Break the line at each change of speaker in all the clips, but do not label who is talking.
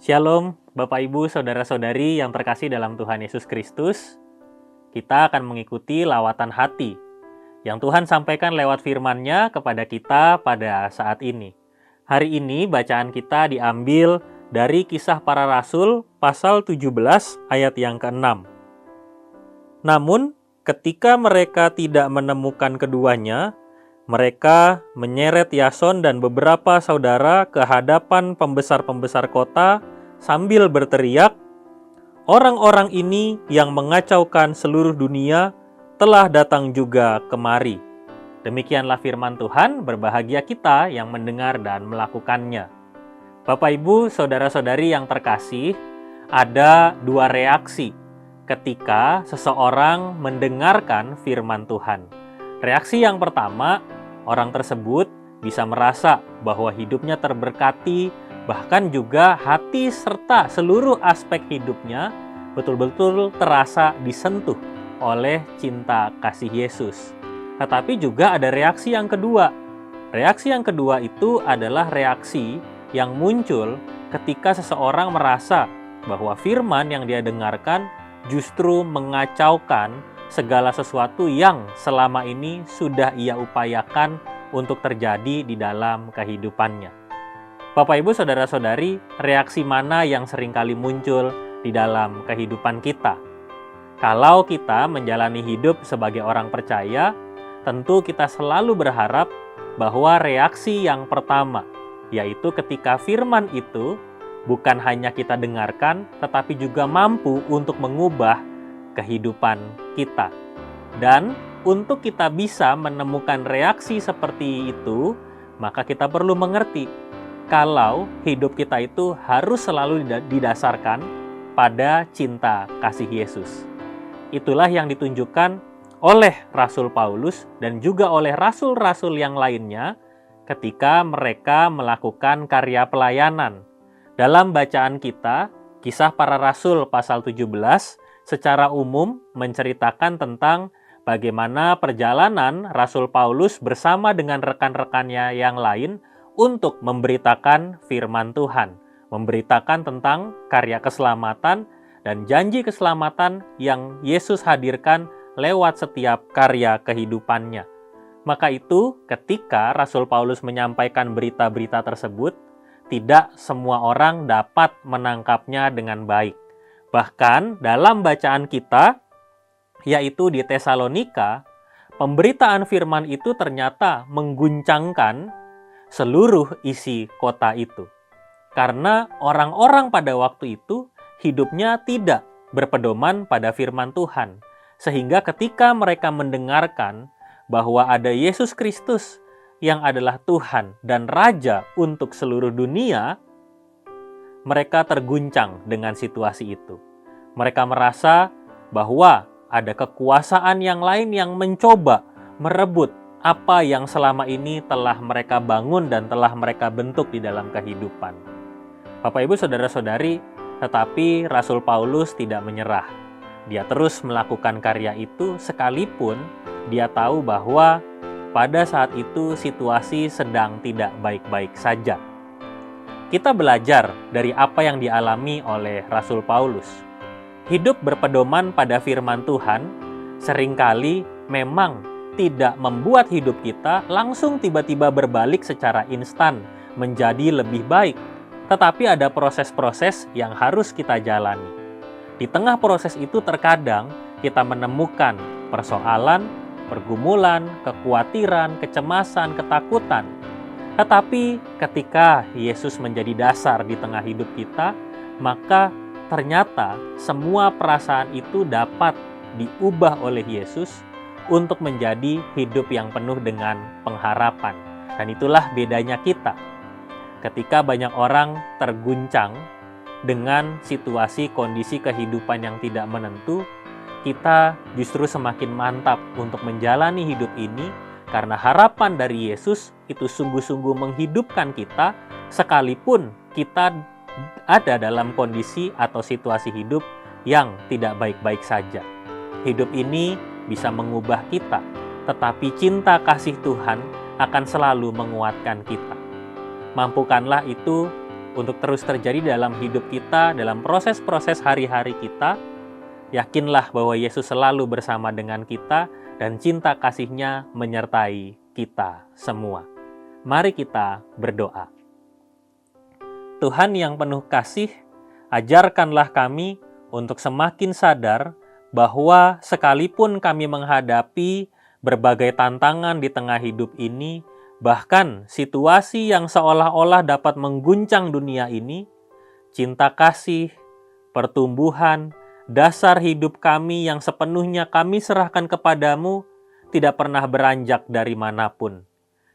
Shalom, Bapak Ibu, Saudara-saudari yang terkasih dalam Tuhan Yesus Kristus. Kita akan mengikuti lawatan hati yang Tuhan sampaikan lewat firman-Nya kepada kita pada saat ini. Hari ini bacaan kita diambil dari Kisah Para Rasul pasal 17 ayat yang ke-6. Namun, ketika mereka tidak menemukan keduanya, mereka menyeret Yason dan beberapa saudara ke hadapan pembesar-pembesar kota sambil berteriak, "Orang-orang ini yang mengacaukan seluruh dunia telah datang juga kemari." Demikianlah firman Tuhan, berbahagia kita yang mendengar dan melakukannya. Bapak, Ibu, Saudara-saudari yang terkasih, ada dua reaksi ketika seseorang mendengarkan firman Tuhan. Reaksi yang pertama, orang tersebut bisa merasa bahwa hidupnya terberkati, bahkan juga hati serta seluruh aspek hidupnya betul-betul terasa disentuh oleh cinta kasih Yesus. Tetapi juga ada reaksi yang kedua. Reaksi yang kedua itu adalah reaksi yang muncul ketika seseorang merasa bahwa firman yang dia dengarkan justru mengacaukan segala sesuatu yang selama ini sudah ia upayakan untuk terjadi di dalam kehidupannya. Bapak, Ibu, Saudara-saudari, reaksi mana yang seringkali muncul di dalam kehidupan kita? Kalau kita menjalani hidup sebagai orang percaya, tentu kita selalu berharap bahwa reaksi yang pertama, yaitu ketika firman itu bukan hanya kita dengarkan, tetapi juga mampu untuk mengubah kehidupan kita. Dan untuk kita bisa menemukan reaksi seperti itu, maka kita perlu mengerti kalau hidup kita itu harus selalu didasarkan pada cinta kasih Yesus. Itulah yang ditunjukkan oleh Rasul Paulus dan juga oleh rasul-rasul yang lainnya ketika mereka melakukan karya pelayanan. Dalam bacaan kita, Kisah Para Rasul pasal 17 secara umum menceritakan tentang bagaimana perjalanan Rasul Paulus bersama dengan rekan-rekannya yang lain untuk memberitakan firman Tuhan, memberitakan tentang karya keselamatan dan janji keselamatan yang Yesus hadirkan lewat setiap karya kehidupannya. Maka itu, ketika Rasul Paulus menyampaikan berita-berita tersebut, tidak semua orang dapat menangkapnya dengan baik. Bahkan dalam bacaan kita, yaitu di Tesalonika, pemberitaan firman itu ternyata mengguncangkan seluruh isi kota itu. Karena orang-orang pada waktu itu hidupnya tidak berpedoman pada firman Tuhan. Sehingga ketika mereka mendengarkan bahwa ada Yesus Kristus yang adalah Tuhan dan Raja untuk seluruh dunia, mereka terguncang dengan situasi itu. Mereka merasa bahwa ada kekuasaan yang lain yang mencoba merebut apa yang selama ini telah mereka bangun dan telah mereka bentuk di dalam kehidupan. Bapak, Ibu, Saudara-saudari, tetapi Rasul Paulus tidak menyerah. Dia terus melakukan karya itu sekalipun dia tahu bahwa pada saat itu situasi sedang tidak baik-baik saja. Kita belajar dari apa yang dialami oleh Rasul Paulus. Hidup berpedoman pada firman Tuhan seringkali memang tidak membuat hidup kita langsung tiba-tiba berbalik secara instan menjadi lebih baik. Tetapi ada proses-proses yang harus kita jalani. Di tengah proses itu terkadang kita menemukan persoalan, pergumulan, kekhawatiran, kecemasan, ketakutan. Tetapi ketika Yesus menjadi dasar di tengah hidup kita, maka ternyata semua perasaan itu dapat diubah oleh Yesus untuk menjadi hidup yang penuh dengan pengharapan. Dan itulah bedanya kita. Ketika banyak orang terguncang dengan situasi kondisi kehidupan yang tidak menentu, kita justru semakin mantap untuk menjalani hidup ini karena harapan dari Yesus itu sungguh-sungguh menghidupkan kita sekalipun kita ada dalam kondisi atau situasi hidup yang tidak baik-baik saja. Hidup ini bisa mengubah kita, tetapi cinta kasih Tuhan akan selalu menguatkan kita. Mampukanlah itu untuk terus terjadi dalam hidup kita, dalam proses-proses hari-hari kita. Yakinlah bahwa Yesus selalu bersama dengan kita dan cinta kasih-Nya menyertai kita semua. Mari kita berdoa. Tuhan yang penuh kasih, ajarkanlah kami untuk semakin sadar bahwa sekalipun kami menghadapi berbagai tantangan di tengah hidup ini, bahkan situasi yang seolah-olah dapat mengguncang dunia ini, cinta kasih, pertumbuhan, dasar hidup kami yang sepenuhnya kami serahkan kepadamu tidak pernah beranjak dari manapun.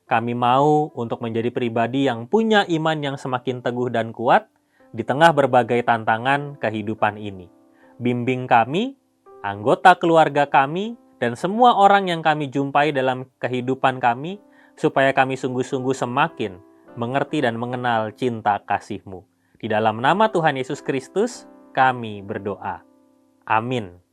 Kami mau untuk menjadi pribadi yang punya iman yang semakin teguh dan kuat di tengah berbagai tantangan kehidupan ini. Bimbing kami, anggota keluarga kami, dan semua orang yang kami jumpai dalam kehidupan kami, supaya kami sungguh-sungguh semakin mengerti dan mengenal cinta kasih-Mu. Di dalam nama Tuhan Yesus Kristus, kami berdoa. Amin.